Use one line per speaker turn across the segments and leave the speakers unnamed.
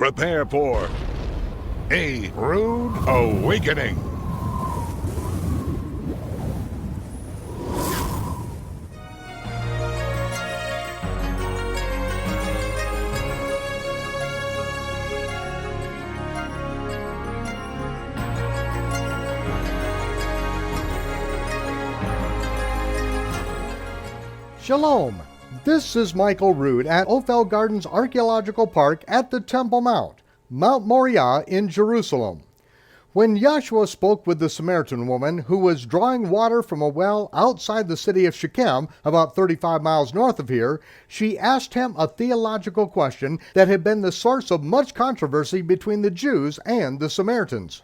Prepare for A Rood Awakening.
Shalom! This is Michael Rood at Ophel Gardens Archeological Park at the Temple Mount, Mount Moreh-Yah in Jerusalem. When Joshua spoke with the Samaritan woman who was drawing water from a well outside the city of Shechem, about 35 miles north of here, she asked him a theological question that had been the source of much controversy between the Jews and the Samaritans.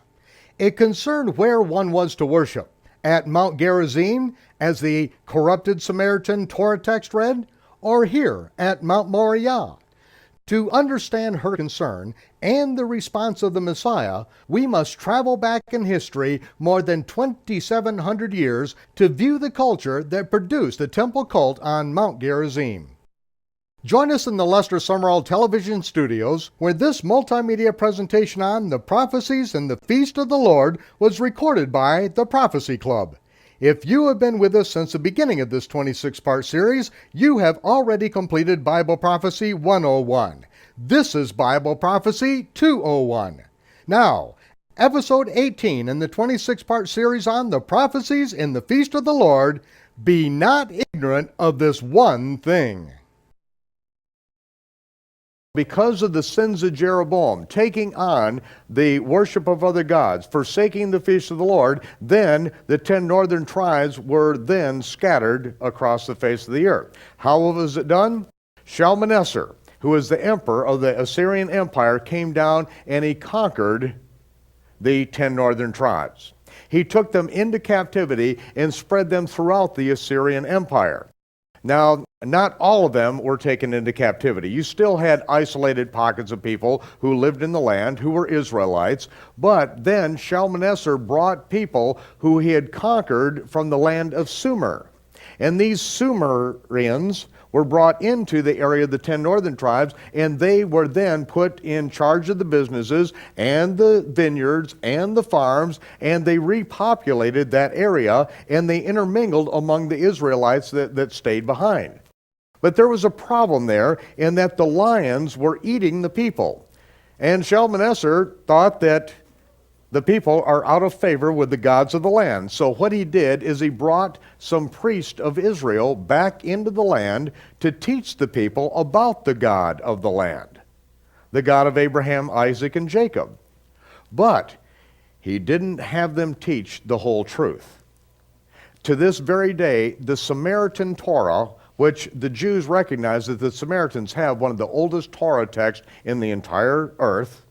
It concerned where one was to worship, at Mount Gerizim, as the corrupted Samaritan Torah text read, or here at Mount Moreh-Yah. To understand her concern and the response of the Messiah, we must travel back in history more than 2,700 years to view the culture that produced the temple cult on Mount Gerizim. Join us in the Lester Summerall Television Studios, where this multimedia presentation on the Prophecies and the Feast of the Lord was recorded by the Prophecy Club. If you have been with us since the beginning of this 26-part series, you have already completed Bible Prophecy 101. This is Bible Prophecy 201. Now, Episode 18 in the 26-part series on the Prophecies in the Feast of the Lord, Be Not Ignorant of This One Thing. Because of the sins of Jeroboam, taking on the worship of other gods, forsaking the feast of the Lord, then the 10 northern tribes were then scattered across the face of the earth. How was it done? Shalmaneser, who was the emperor of the Assyrian Empire, came down and he conquered the 10 northern tribes. He took them into captivity and spread them throughout the Assyrian Empire. Now, not all of them were taken into captivity. You still had isolated pockets of people who lived in the land, who were Israelites, but then Shalmaneser brought people who he had conquered from the land of Sumer. And these Sumerians were brought into the area of the 10 northern tribes, and they were then put in charge of the businesses and the vineyards and the farms, and they repopulated that area, and they intermingled among the Israelites that stayed behind. But there was a problem there in that the lions were eating the people. And Shalmaneser thought that the people are out of favor with the gods of the land. So what he did is he brought some priests of Israel back into the land to teach the people about the God of the land, the God of Abraham, Isaac, and Jacob. But he didn't have them teach the whole truth. To this very day, the Samaritan Torah, which the Jews recognize that the Samaritans have one of the oldest Torah texts in the entire earth.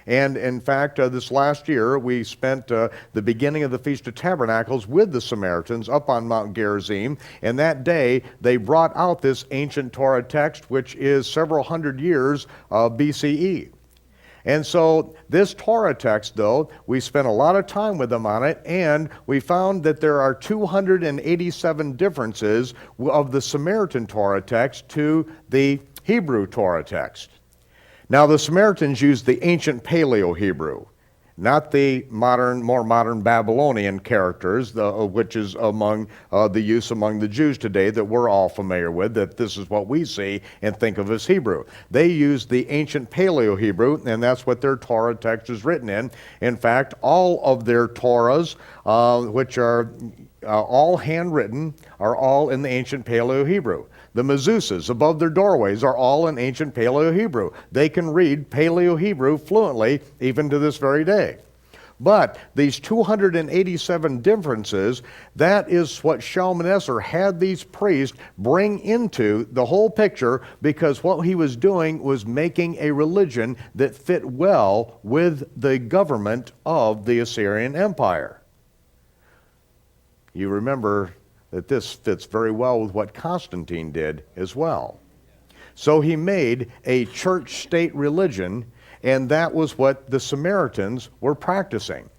And in fact, this last year, we spent the beginning of the Feast of Tabernacles with the Samaritans up on Mount Gerizim. And that day, they brought out this ancient Torah text, which is several hundred years BCE. And so this Torah text, though, we spent a lot of time with them on it, and we found that there are 287 differences of the Samaritan Torah text to the Hebrew Torah text. Now, the Samaritans used the ancient Paleo-Hebrew, not the more modern Babylonian characters, which is among the use among the Jews today that we're all familiar with, that this is what we see and think of as Hebrew. They used the ancient Paleo-Hebrew, and that's what their Torah text is written in. In fact, all of their Torahs, which are all handwritten, are all in the ancient Paleo-Hebrew. The mezuzahs above their doorways are all in ancient Paleo-Hebrew. They can read Paleo-Hebrew fluently even to this very day. But these 287 differences, that is what Shalmaneser had these priests bring into the whole picture, because what he was doing was making a religion that fit well with the government of the Assyrian Empire. You remember that this fits very well with what Constantine did as well. So he made a church-state religion, and that was what the Samaritans were practicing.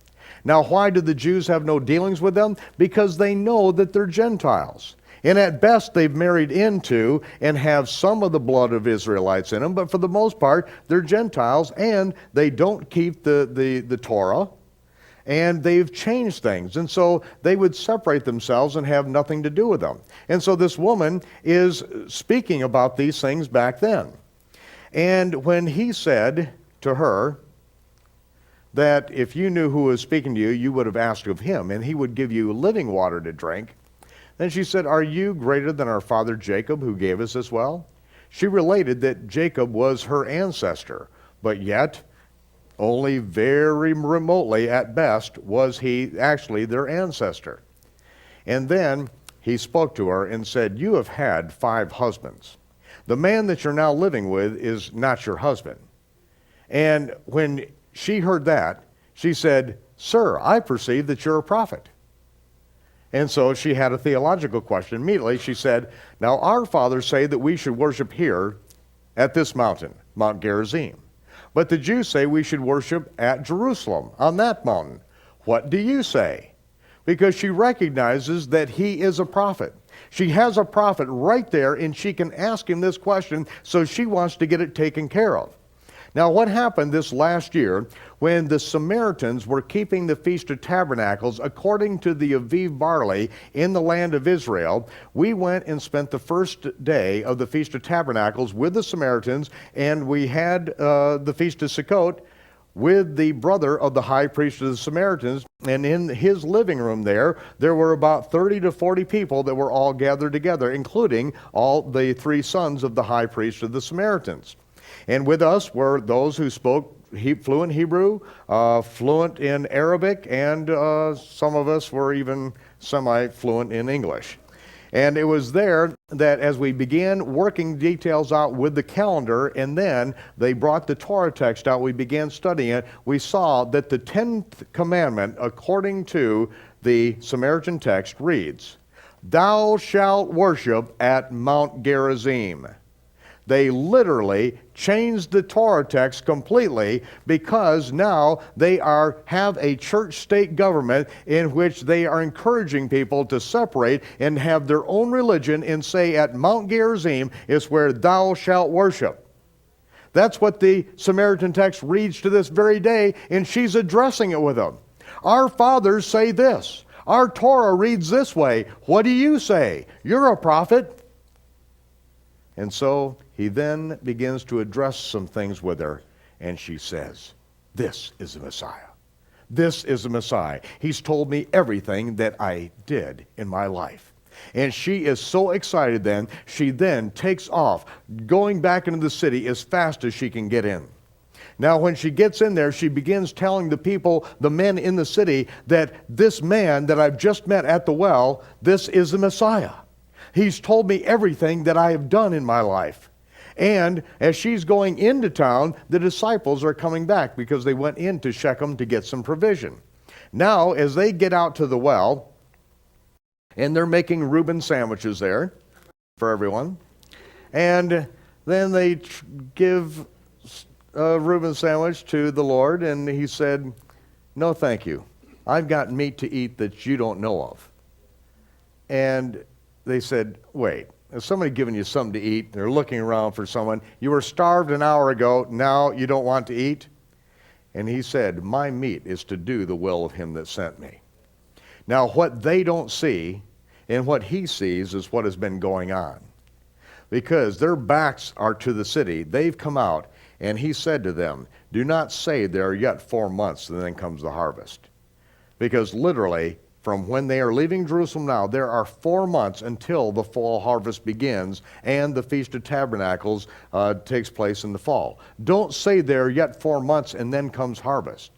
Now, why do the Jews have no dealings with them? Because they know that they're Gentiles. And at best, they've married into and have some of the blood of Israelites in them, but for the most part, they're Gentiles, and they don't keep the Torah, and they've changed things. And so they would separate themselves and have nothing to do with them. And so this woman is speaking about these things back then. And when he said to her that if you knew who was speaking to you, you would have asked of him, and he would give you living water to drink. Then she said, are you greater than our father Jacob, who gave us this well? She related that Jacob was her ancestor, but yet only very remotely at best was he actually their ancestor. And then he spoke to her and said, you have had 5 husbands. The man that you're now living with is not your husband. And when she heard that, she said, sir, I perceive that you're a prophet. And so she had a theological question. Immediately she said, now our fathers say that we should worship here at this mountain, Mount Gerizim. But the Jews say we should worship at Jerusalem, on that mountain. What do you say? Because she recognizes that he is a prophet. She has a prophet right there, and she can ask him this question, so she wants to get it taken care of. Now, what happened this last year when the Samaritans were keeping the Feast of Tabernacles according to the Aviv barley in the land of Israel, we went and spent the first day of the Feast of Tabernacles with the Samaritans, and we had the Feast of Sukkot with the brother of the high priest of the Samaritans, and in his living room there were about 30 to 40 people that were all gathered together, including all the 3 sons of the high priest of the Samaritans. And with us were those who spoke fluent Hebrew, fluent in Arabic, and some of us were even semi-fluent in English. And it was there that as we began working details out with the calendar, and then they brought the Torah text out, we began studying it, we saw that the 10th commandment, according to the Samaritan text, reads, thou shalt worship at Mount Gerizim. They literally changed the Torah text completely because now they have a church-state government in which they are encouraging people to separate and have their own religion and say at Mount Gerizim is where thou shalt worship. That's what the Samaritan text reads to this very day, and she's addressing it with them. Our fathers say this. Our Torah reads this way. What do you say? You're a prophet. And so he then begins to address some things with her, and she says, this is the Messiah. This is the Messiah. He's told me everything that I did in my life. And she is so excited then, she then takes off, going back into the city as fast as she can get in. Now when she gets in there, she begins telling the people, the men in the city, that this man that I've just met at the well, this is the Messiah. He's told me everything that I have done in my life. And as she's going into town, the disciples are coming back because they went into Shechem to get some provision. Now, as they get out to the well, and they're making Reuben sandwiches there for everyone, and then they give a Reuben sandwich to the Lord, and he said, no, thank you. I've got meat to eat that you don't know of. And they said, wait, has somebody given you something to eat? They're looking around for someone. You were starved an hour ago, now you don't want to eat? And he said, my meat is to do the will of him that sent me. Now what they don't see, and what he sees, is what has been going on. Because their backs are to the city, they've come out, and he said to them, do not say there are yet 4 months, and then comes the harvest. Because literally, from when they are leaving Jerusalem now, there are 4 months until the fall harvest begins and the Feast of Tabernacles takes place in the fall. Don't say there are yet 4 months and then comes harvest.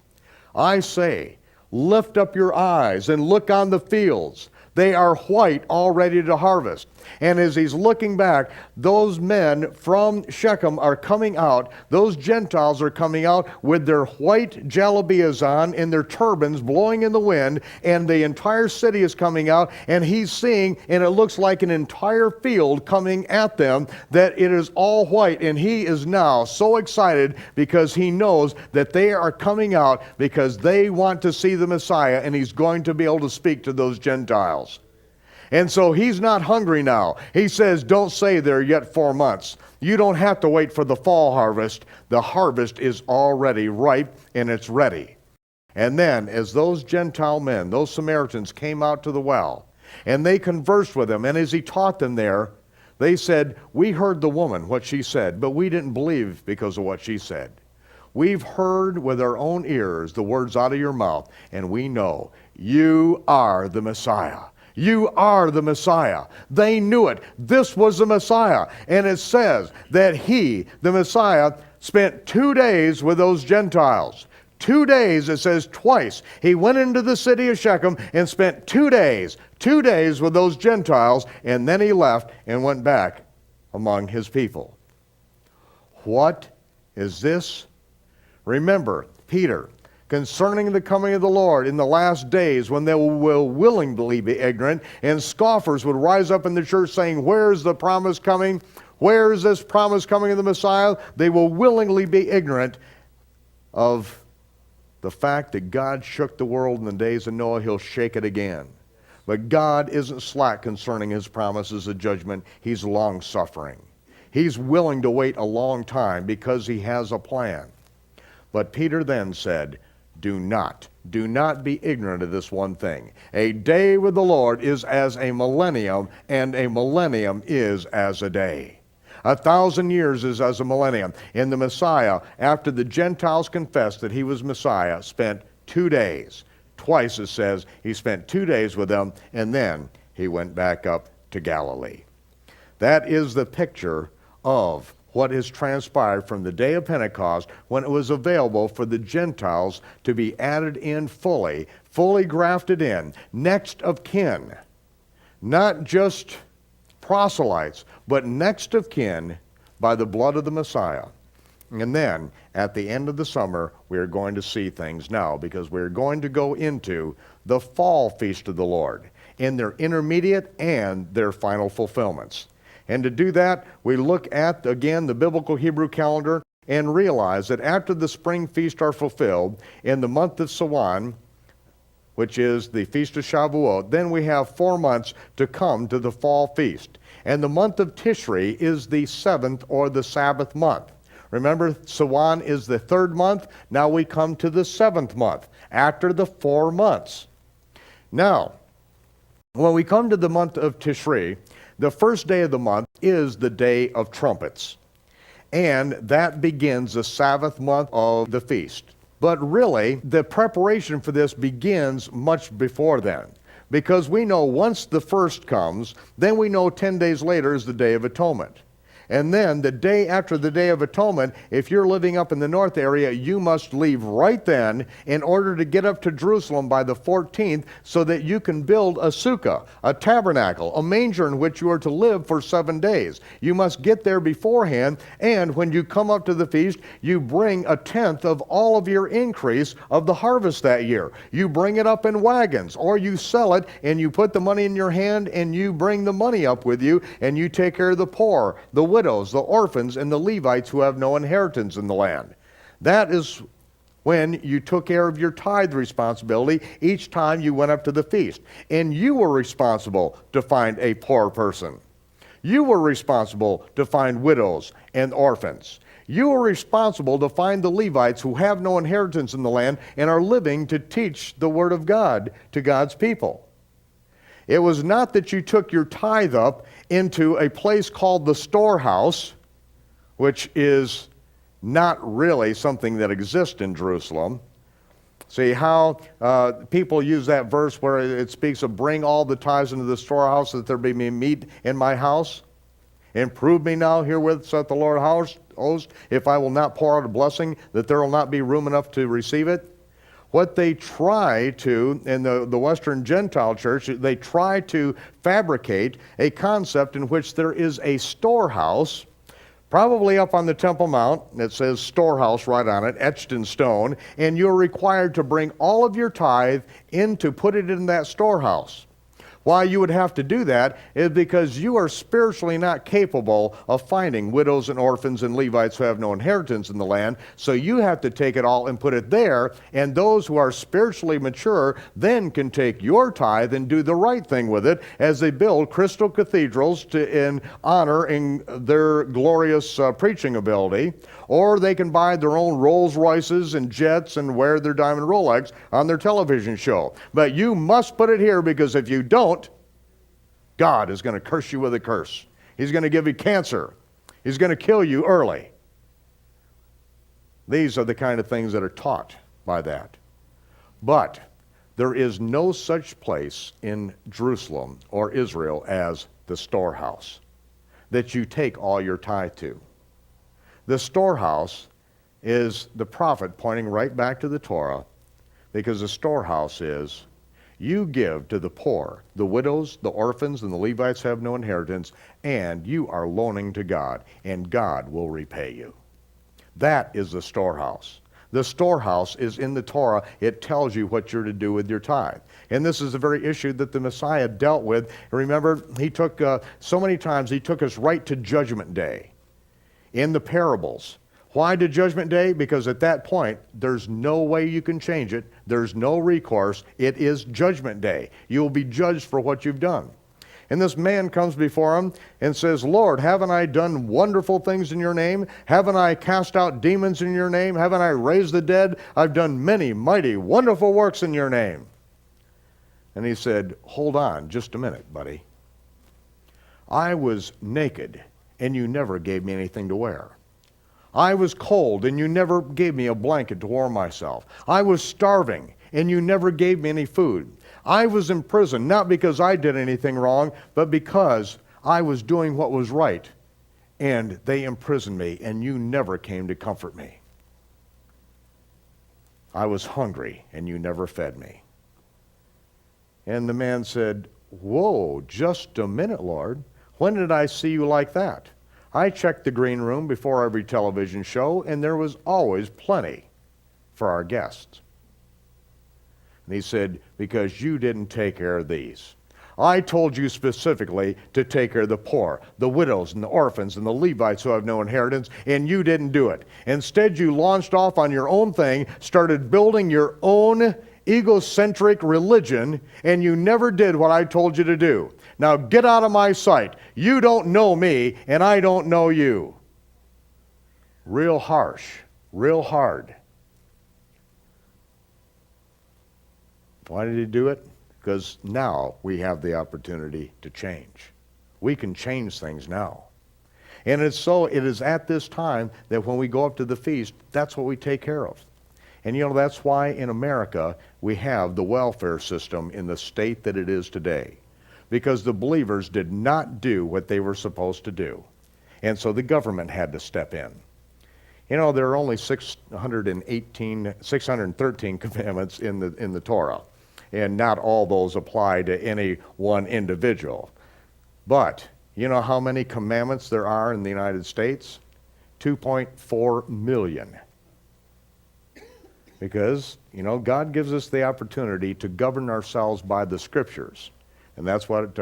I say, lift up your eyes and look on the fields. They are white, all ready to harvest. And as he's looking back, those men from Shechem are coming out. Those Gentiles are coming out with their white jalabias on and their turbans blowing in the wind. And the entire city is coming out. And he's seeing, and it looks like an entire field coming at them, that it is all white. And he is now so excited because he knows that they are coming out because they want to see the Messiah. And he's going to be able to speak to those Gentiles. And so he's not hungry now. He says, don't say there are yet 4 months. You don't have to wait for the fall harvest. The harvest is already ripe and it's ready. And then as those Gentile men, those Samaritans came out to the well and they conversed with him, and as he taught them there, they said, we heard the woman, what she said, but we didn't believe because of what she said. We've heard with our own ears the words out of your mouth, and we know you are the Messiah. You are the Messiah. They knew it. This was the Messiah. And it says that he, the Messiah, spent 2 days with those Gentiles. 2 days, it says twice. He went into the city of Shechem and spent 2 days with those Gentiles, and then he left and went back among his people. What is this? Remember, Peter, concerning the coming of the Lord in the last days when they will willingly be ignorant, and scoffers would rise up in the church saying, where is the promise coming? Where is this promise coming of the Messiah? They will willingly be ignorant of the fact that God shook the world in the days of Noah. He'll shake it again. But God isn't slack concerning his promises of judgment. He's long-suffering. He's willing to wait a long time because he has a plan. But Peter then said, do not be ignorant of this one thing. A day with the Lord is as a millennium, and a millennium is as a day. 1,000 years is as a millennium. And the Messiah, after the Gentiles confessed that he was Messiah, spent 2 days. Twice it says he spent 2 days with them, and then he went back up to Galilee. That is the picture of what has transpired from the day of Pentecost, when it was available for the Gentiles to be added in fully grafted in, next of kin. Not just proselytes, but next of kin by the blood of the Messiah. And then, at the end of the summer, we are going to see things now, because we're going to go into the fall feast of the Lord in their intermediate and their final fulfillments. And to do that, we look at, again, the biblical Hebrew calendar and realize that after the spring feast are fulfilled, in the month of Siwan, which is the Feast of Shavuot, then we have 4 months to come to the fall feast. And the month of Tishri is the 7th or the Sabbath month. Remember, Siwan is the 3rd month. Now we come to the 7th month, after the 4 months. Now, when we come to the month of Tishri, the first day of the month is the Day of Trumpets. And that begins the Sabbath month of the feast. But really, the preparation for this begins much before then. Because we know once the first comes, then we know 10 days later is the Day of Atonement. And then the day after the Day of Atonement, if you're living up in the north area, you must leave right then in order to get up to Jerusalem by the 14th so that you can build a sukkah, a tabernacle, a manger in which you are to live for 7 days. You must get there beforehand, and when you come up to the feast, you bring 1/10 of all of your increase of the harvest that year. You bring it up in wagons, or you sell it and you put the money in your hand and you bring the money up with you, and you take care of the poor, the widows, the orphans, and the Levites who have no inheritance in the land. That is when you took care of your tithe responsibility each time you went up to the feast. And you were responsible to find a poor person. You were responsible to find widows and orphans. You were responsible to find the Levites who have no inheritance in the land and are living to teach the Word of God to God's people. It was not that you took your tithe up into a place called the storehouse, which is not really something that exists in Jerusalem. See how people use that verse where it speaks of bring all the tithes into the storehouse that there be meat in my house? And prove me now herewith, saith the Lord host, if I will not pour out a blessing, that there will not be room enough to receive it. What they try to, in the Western Gentile church, they try to fabricate a concept in which there is a storehouse, probably up on the Temple Mount, that says storehouse right on it, etched in stone, and you're required to bring all of your tithe in to put it in that storehouse. Why you would have to do that is because you are spiritually not capable of finding widows and orphans and Levites who have no inheritance in the land. So you have to take it all and put it there, and those who are spiritually mature then can take your tithe and do the right thing with it as they build crystal cathedrals in honor in their glorious preaching ability, or they can buy their own Rolls Royces and jets and wear their diamond Rolex on their television show. But you must put it here, because if you don't, God is going to curse you with a curse. He's going to give you cancer. He's going to kill you early. These are the kind of things that are taught by that. But there is no such place in Jerusalem or Israel as the storehouse that you take all your tithe to. The storehouse is the prophet pointing right back to the Torah, because the storehouse is you give to the poor, the widows, the orphans, and the Levites have no inheritance, and you are loaning to God, and God will repay you. That is the storehouse. The storehouse is in the Torah. It tells you what you're to do with your tithe. And this is the very issue that the Messiah dealt with. Remember, he took, so many times, he took us right to Judgment Day in the parables. Why to Judgment Day? Because at that point, there's no way you can change it. There's no recourse. It is Judgment Day. You will be judged for what you've done. And this man comes before him and says, Lord, haven't I done wonderful things in your name? Haven't I cast out demons in your name? Haven't I raised the dead? I've done many mighty, wonderful works in your name. And he said, hold on just a minute, buddy. I was naked, and you never gave me anything to wear. I was cold, and you never gave me a blanket to warm myself. I was starving, and you never gave me any food. I was in prison, not because I did anything wrong, but because I was doing what was right, and they imprisoned me, and you never came to comfort me. I was hungry, and you never fed me. And the man said, whoa, just a minute, Lord. When did I see you like that? I checked the green room before every television show, and there was always plenty for our guests. And he said, because you didn't take care of these. I told you specifically to take care of the poor, the widows and the orphans and the Levites who have no inheritance, and you didn't do it. Instead, you launched off on your own thing, started building your own egocentric religion, and you never did what I told you to do. Now get out of my sight. You don't know me, and I don't know you. Real harsh, real hard. Why did he do it? Because now we have the opportunity to change. We can change things now. And it is at this time that when we go up to the feast, that's what we take care of. And you know, that's why in America we have the welfare system in the state that it is today. Because the believers did not do what they were supposed to do. And so the government had to step in. You know, there are only 613 commandments in the Torah. And not all those apply to any one individual. But you know how many commandments there are in the United States? 2.4 million. Because, you know, God gives us the opportunity to govern ourselves by the Scriptures. And that's what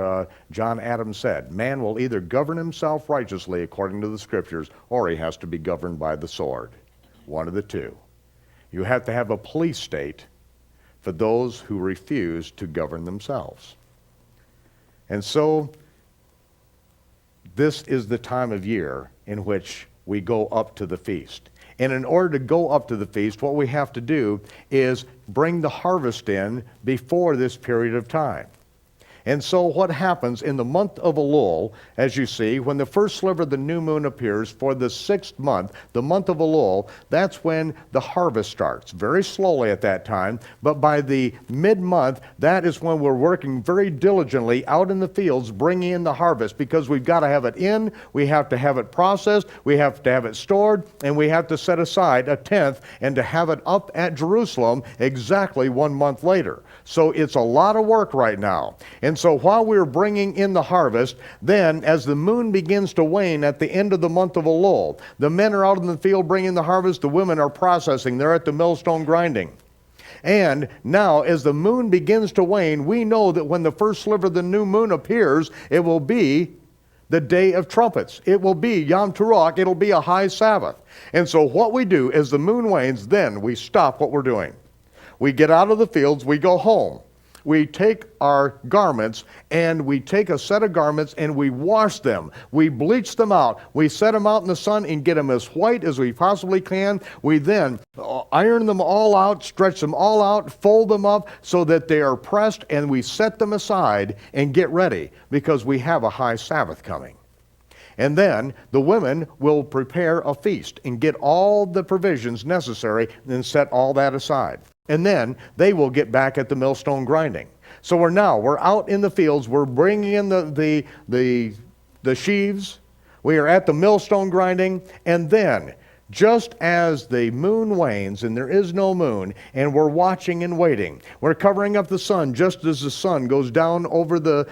John Adams said. Man will either govern himself righteously according to the Scriptures, or he has to be governed by the sword. One of the two. You have to have a police state for those who refuse to govern themselves. And so, this is the time of year in which we go up to the feast. And in order to go up to the feast, what we have to do is bring the harvest in before this period of time. And so what happens in the month of Elul, as you see, when the first sliver of the new moon appears for the 6th month, the month of Elul, that's when the harvest starts. Very slowly at that time, but by the mid-month, that is when we're working very diligently out in the fields, bringing in the harvest, because we've got to have it in, we have to have it processed, we have to have it stored, and we have to set aside a tenth and to have it up at Jerusalem exactly 1 month later. So it's a lot of work right now. And so while we're bringing in the harvest, then as the moon begins to wane at the end of the month of Elul, the men are out in the field bringing the harvest, the women are processing, they're at the millstone grinding. And now, as the moon begins to wane, we know that when the first sliver of the new moon appears, it will be the Day of Trumpets. It will be Yom Teruah. It'll be a high Sabbath. And so what we do as the moon wanes, then we stop what we're doing. We get out of the fields, we go home. We take our garments and we take a set of garments and we wash them. We bleach them out. We set them out in the sun and get them as white as we possibly can. We then iron them all out, stretch them all out, fold them up so that they are pressed, and we set them aside and get ready because we have a high Sabbath coming. And then the women will prepare a feast and get all the provisions necessary and set all that aside. And then they will get back at the millstone grinding. So we're out in the fields. We're bringing in the sheaves. We are at the millstone grinding. And then, just as the moon wanes and there is no moon, and we're watching and waiting, we're covering up the sun just as the sun goes down over the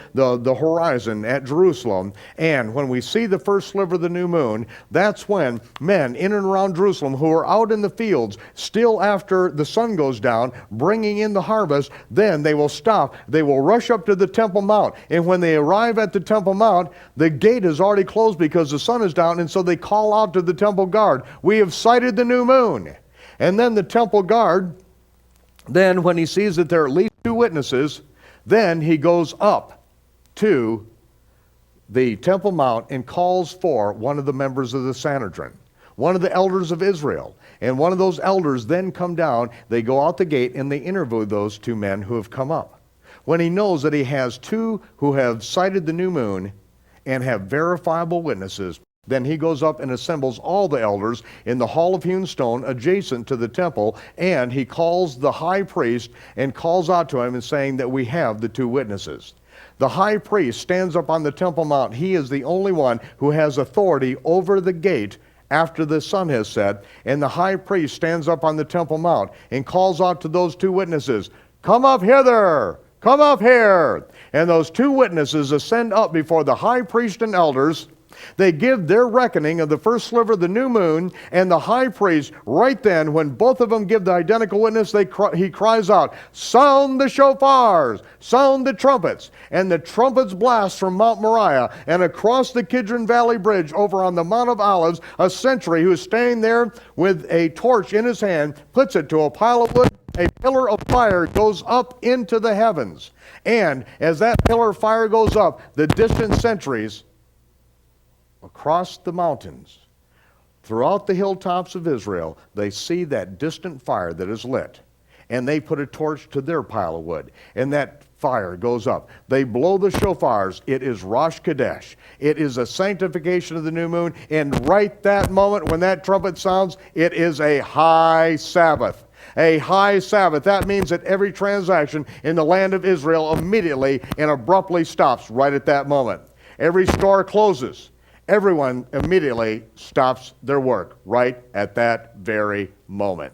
horizon at Jerusalem. And when we see the first sliver of the new moon, that's when men in and around Jerusalem who are out in the fields, still after the sun goes down, bringing in the harvest, then they will stop. They will rush up to the Temple Mount. And when they arrive at the Temple Mount, the gate is already closed because the sun is down, and so they call out to the temple guard, "We have sighted the new moon." And then the temple guard, then when he sees that there are at least 2 witnesses, then he goes up to the Temple Mount and calls for one of the members of the Sanhedrin, one of the elders of Israel. And one of those elders then come down, they go out the gate, and they interview those 2 men who have come up. When he knows that he has 2 who have sighted the new moon and have verifiable witnesses, then he goes up and assembles all the elders in the hall of hewn stone adjacent to the temple, and he calls the high priest and calls out to him and saying that we have the 2 witnesses. The high priest stands up on the Temple Mount. He is the only one who has authority over the gate after the sun has set, and the high priest stands up on the Temple Mount and calls out to those 2 witnesses, "Come up hither! Come up here!" And those 2 witnesses ascend up before the high priest and elders. They give their reckoning of the first sliver of the new moon, and the high priest, right then, when both of them give the identical witness, he cries out, "Sound the shofars! Sound the trumpets!" And the trumpets blast from Mount Moreh-Yah, and across the Kidron Valley Bridge over on the Mount of Olives, a sentry who is staying there with a torch in his hand puts it to a pile of wood. A pillar of fire goes up into the heavens. And as that pillar of fire goes up, the distant sentries across the mountains, throughout the hilltops of Israel, they see that distant fire that is lit. And they put a torch to their pile of wood. And that fire goes up. They blow the shofars. It is Rosh Chodesh. It is a sanctification of the new moon. And right that moment when that trumpet sounds, it is a high Sabbath. A high Sabbath. That means that every transaction in the land of Israel immediately and abruptly stops right at that moment. Every store closes. Everyone immediately stops their work right at that very moment.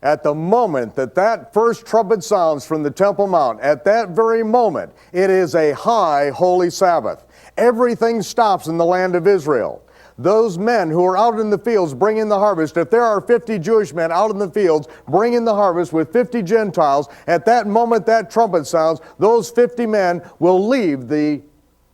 At the moment that that first trumpet sounds from the Temple Mount, at that very moment, it is a high holy Sabbath. Everything stops in the land of Israel. Those men who are out in the fields bringing the harvest, if there are 50 Jewish men out in the fields bringing the harvest with 50 Gentiles, at that moment that trumpet sounds, those 50 men will leave the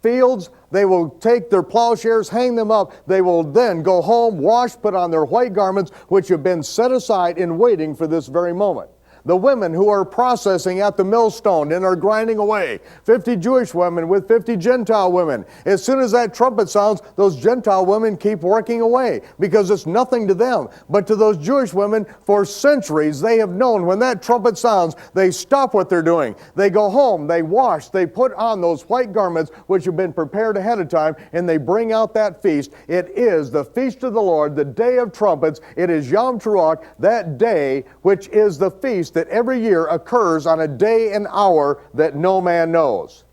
fields. They will take their plowshares, hang them up. They will then go home, wash, put on their white garments, which have been set aside in waiting for this very moment. The women who are processing at the millstone and are grinding away, 50 Jewish women with 50 Gentile women. As soon as that trumpet sounds, those Gentile women keep working away because it's nothing to them. But to those Jewish women, for centuries, they have known when that trumpet sounds, they stop what they're doing. They go home, they wash, they put on those white garments which have been prepared ahead of time, and they bring out that feast. It is the feast of the Lord, the day of trumpets. It is Yom Teruah, that day which is the feast that every year occurs on a day and hour that no man knows.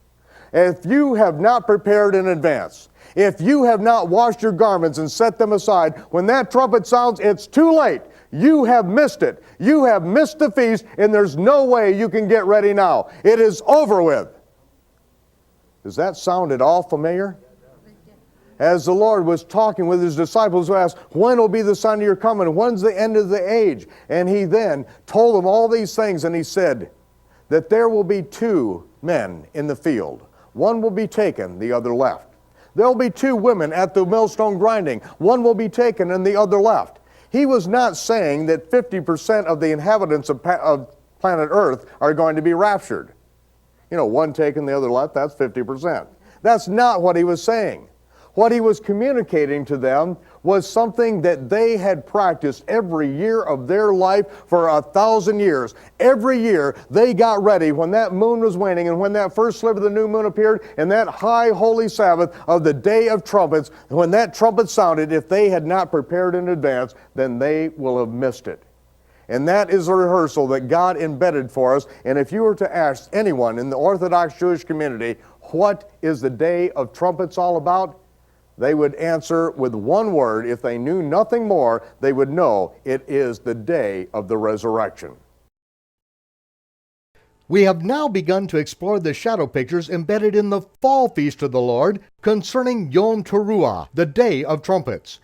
If you have not prepared in advance, if you have not washed your garments and set them aside, when that trumpet sounds, it's too late. You have missed it. You have missed the feast, and there's no way you can get ready now. It is over with. Does that sound at all familiar? as the Lord was talking with his disciples who asked, when will be the sign of your coming? When's the end of the age? And he then told them all these things, and he said that there will be two men in the field. One will be taken, the other left. There will be two women at the millstone grinding. One will be taken and the other left. He was not saying that 50% of the inhabitants of planet Earth are going to be raptured. You know, one taken, the other left, that's 50%. That's not what he was saying. What he was communicating to them was something that they had practiced every year of their life for 1,000 years. Every year they got ready when that moon was waning and when that first sliver of the new moon appeared and that high holy Sabbath of the Day of Trumpets, when that trumpet sounded, if they had not prepared in advance, then they will have missed it. And that is a rehearsal that God embedded for us. And if you were to ask anyone in the Orthodox Jewish community, what is the Day of Trumpets all about? They would answer with one word. If they knew nothing more, they would know it is the day of the resurrection.
We have now begun to explore the shadow pictures embedded in the fall feast of the Lord concerning Yom Teruah, the Day of Trumpets.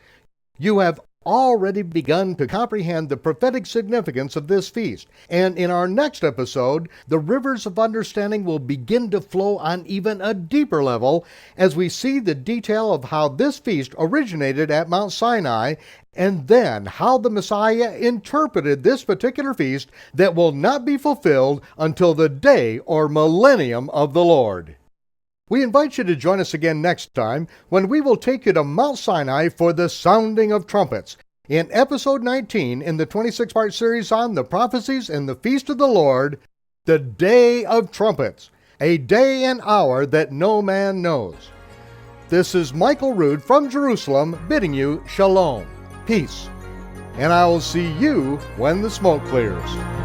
You have already begun to comprehend the prophetic significance of this feast, and in our next episode, the rivers of understanding will begin to flow on even a deeper level as we see the detail of how this feast originated at Mount Sinai, and then how the Messiah interpreted this particular feast that will not be fulfilled until the day or millennium of the Lord. We invite you to join us again next time when we will take you to Mount Sinai for the sounding of trumpets in episode 19 in the 26-part series on the Prophecies and the Feast of the Lord, the Day of Trumpets, a day and hour that no man knows. This is Michael Rood from Jerusalem bidding you shalom, peace, and I will see you when the smoke clears.